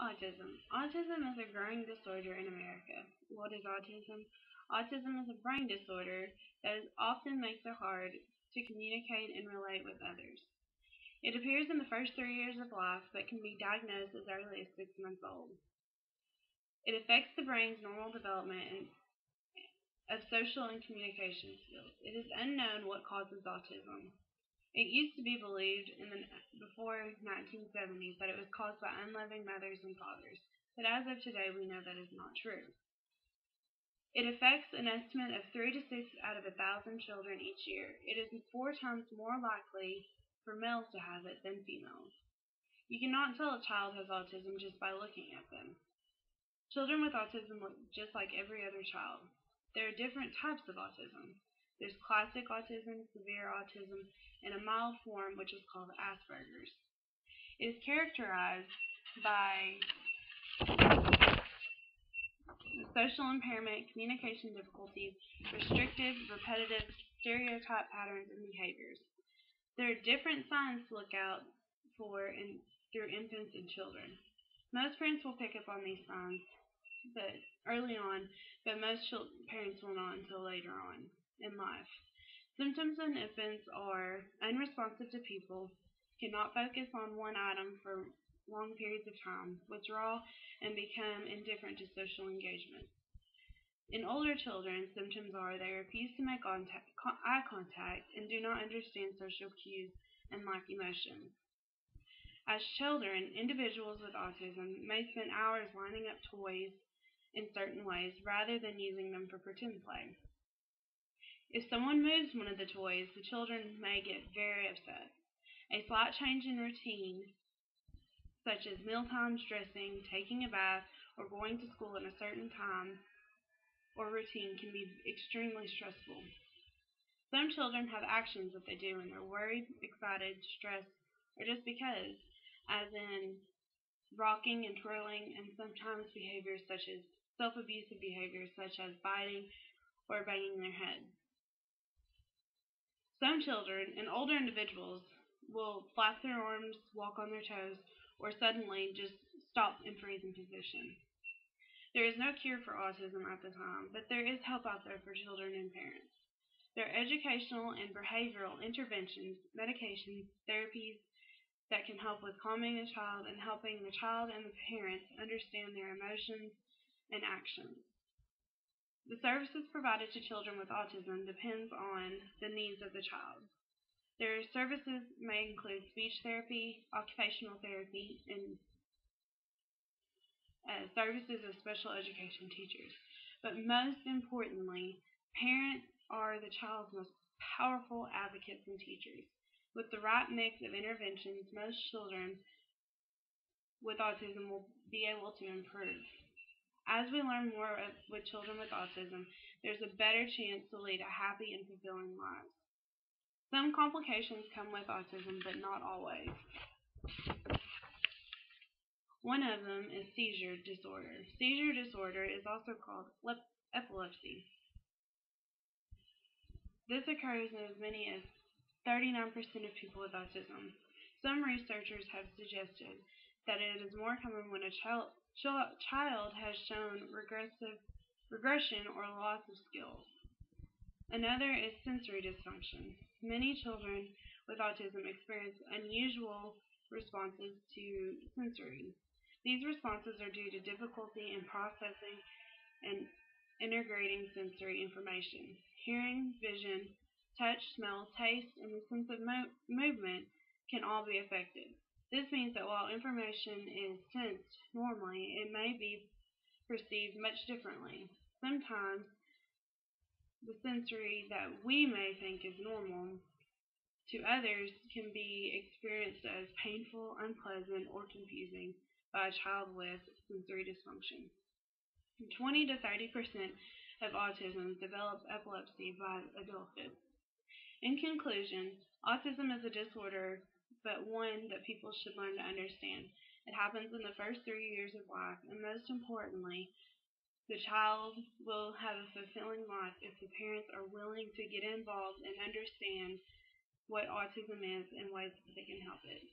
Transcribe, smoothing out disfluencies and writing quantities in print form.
Autism. Autism is a growing disorder in America. What is autism? Autism is a brain disorder that often makes it hard to communicate and relate with others. It appears in the first 3 years of life but can be diagnosed as early as 6 months old. It affects the brain's normal development of social and communication skills. It is unknown what causes autism. It used to be believed before 1970s that it was caused by unloving mothers and fathers, but as of today we know that is not true. It affects an estimate of 3 to 6 out of 1,000 children each year. It is 4 times more likely for males to have it than females. You cannot tell a child has autism just by looking at them. Children with autism look just like every other child. There are different types of autism. There's classic autism, severe autism, and a mild form which is called Asperger's. It is characterized by social impairment, communication difficulties, restrictive, repetitive, stereotype patterns, and behaviors. There are different signs to look out for through infants and children. Most parents will pick up on these signs but early on, but most parents will not until later on in life. Symptoms in infants are unresponsive to people, cannot focus on one item for long periods of time, withdraw, and become indifferent to social engagement. In older children, symptoms are they refuse to make eye contact and do not understand social cues and lack emotion. As children, individuals with autism may spend hours lining up toys in certain ways rather than using them for pretend play. If someone moves one of the toys, the children may get very upset. A slight change in routine, such as mealtimes, dressing, taking a bath, or going to school at a certain time or routine, can be extremely stressful. Some children have actions that they do when they're worried, excited, stressed, or just because, as in rocking and twirling, and sometimes behaviors such as self-abusive behaviors such as biting or banging their head. Some children and older individuals will flap their arms, walk on their toes, or suddenly just stop in freezing position. There is no cure for autism at the time, but there is help out there for children and parents. There are educational and behavioral interventions, medications, therapies that can help with calming the child and helping the child and the parents understand their emotions and actions. The services provided to children with autism depends on the needs of the child. Their services may include speech therapy, occupational therapy, and services of special education teachers. But most importantly, parents are the child's most powerful advocates and teachers. With the right mix of interventions, most children with autism will be able to improve. As we learn more with children with autism, there's a better chance to lead a happy and fulfilling life. Some complications come with autism, but not always. One of them is seizure disorder. Seizure disorder is also called epilepsy. This occurs in as many as 39% of people with autism. Some researchers have suggested that it is more common when a child has shown regression or loss of skills. Another is sensory dysfunction. Many children with autism experience unusual responses to sensory. These responses are due to difficulty in processing and integrating sensory information. Hearing, vision, touch, smell, taste, and the sense of movement can all be affected. This means that while information is sensed normally, it may be perceived much differently. Sometimes the sensory that we may think is normal to others can be experienced as painful, unpleasant, or confusing by a child with sensory dysfunction. 20 to 30% of autism develops epilepsy by adulthood. In conclusion, autism is a disorder, but one that people should learn to understand. It happens in the first 3 years of life, and most importantly, the child will have a fulfilling life if the parents are willing to get involved and understand what autism is and ways that they can help it.